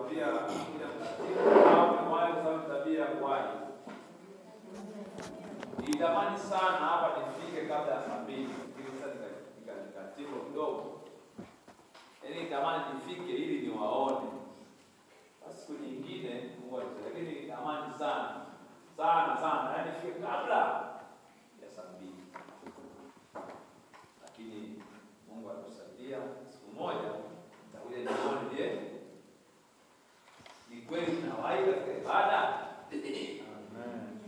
pia kuja mtakatifu au mwaye kwa sababu tabia kuwahi. Nitamani sana hapa nifike kabla ya 2:00 ili sasa nikatibu kidogo. Yaani nitamani nifike ili niwaone. Basi siku nyingine Mungu atusaidie, lakini nitamani sana yaani nifike kabla ya 2:00. Lakini Mungu atusaidia siku moja nitakuja nione je, ni kweli tunawahi katika ibada? Amen.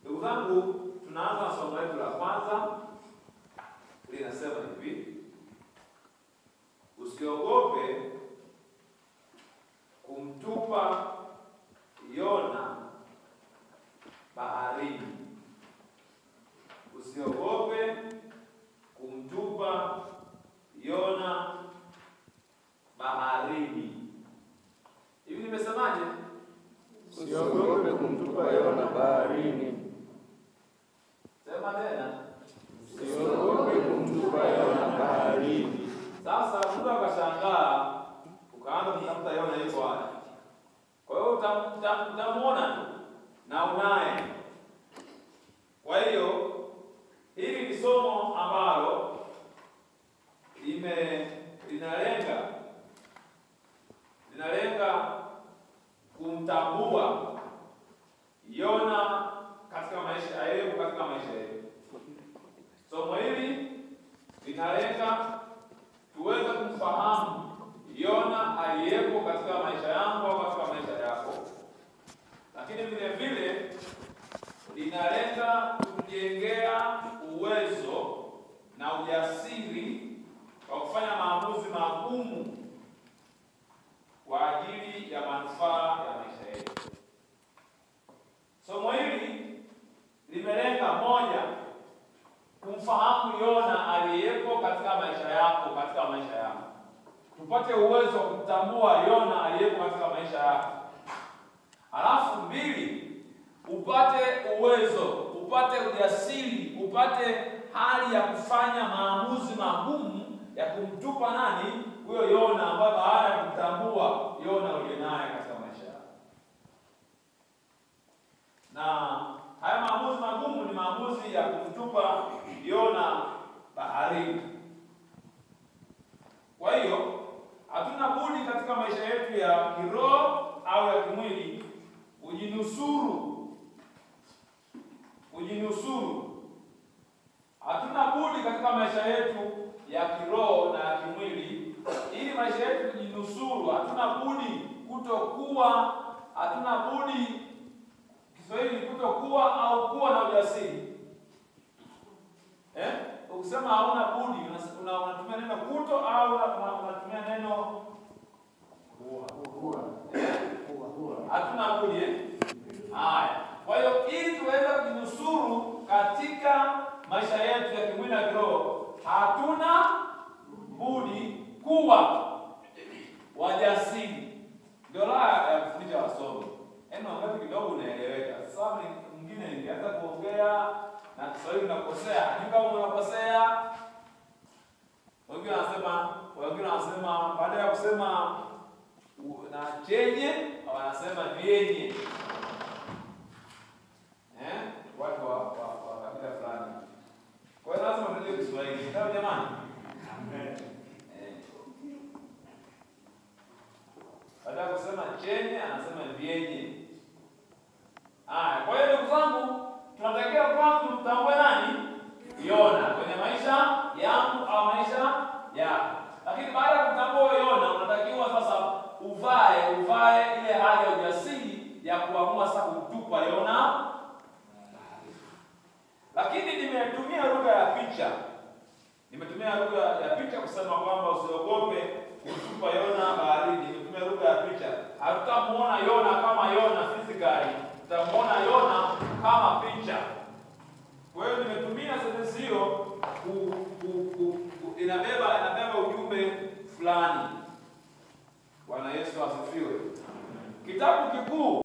Ndugu zangu, tunaanza somo letu la kwanza. Linasema hivi: usiogope kumtupa Yona baharini. Usiogope kumtupa Yona baharini. Hivi nimesemaje? Usiogope kumtupa Yona baharini. Sema tena. Usiogope kumtupa Yona baharini. Sasa mtu akashangaa, ukaanza kutafuta Yona yuko wapi? Kwa hiyo utamuona tu na unaye. Kwa hiyo hili ni somo ambalo linalenga kumtambua Yona katika maisha yetu, katika maisha yetu. Somo hili linalenga tuweze kumfahamu Yona aliyepo katika maisha yangu au katika maisha yako. Lakini vile vile linalenga kujengea uwezo na ujasiri wa kufanya maamuzi magumu kwa ajili ya manufaa ya maisha yetu. Somo hili limelenga moja, kumfahamu Yona aliyepo katika maisha yako, katika maisha yangu. Tupate uwezo wa kumtambua Yona aliyepo katika maisha yako. Alafu 2, upate uwezo, upate ujasiri, upate hali ya kufanya maamuzi magumu ya kumtupa nani? Huyo Yona ambaye baada ya kumtambua Yona uliye naye katika maisha yako. Na haya maamuzi magumu ni maamuzi ya kumtupa Yona baharini. Kwa hiyo hatuna budi katika maisha yetu ya kiroho au ya kimwili kujinusuru. Hatuna budi katika maisha yetu ya kiroho na ya kimwili, ili maisha yetu kujinusuru, hatuna budi Kiswahili kutokuwa au kuwa na ujasiri. Ukisema hauna budi, unatumia neno kuto au unatumia neno kuwa? Hatuna budi. Haya. Kwa hiyo ili tuweze kujinusuru katika maisha yetu ya kimwili na kiroho, hatuna budi kuwa wajasiri. Ndio la ya kufundisha wasomi. Wakati kidogo unaeleweka. Sasa mwingine ningeanza kuongea na Kiswahili nakosea. Hadi kama unakosea, wengine wanasema baada ya kusema na chenye wanasema vyenye. Watu wa kabila fulani. Kwa hiyo lazima tujue Kiswahili. Sawa jamani? Amen. Baada ya kusema chenye anasema vyenye. Kwa hiyo ndugu zangu, tunatakiwa kwanza tumtambue nani? Yona kwenye maisha yangu au maisha yako. Lakini baada ya kutambua Yona, unatakiwa sasa uvae ile hali ya ujasiri ya kuamua sasa kumtupa Yona. Lakini nimetumia lugha ya picha kusema kwamba usiogope kumtupa Yona baharini. Nimetumia lugha ya picha. Hatutamuona Yona kama Yona physically, tutamuona Yona kama picha. Kwa hiyo nimetumia sentensi hiyo inabeba ujumbe fulani. Bwana Yesu asifiwe. Kitabu kikuu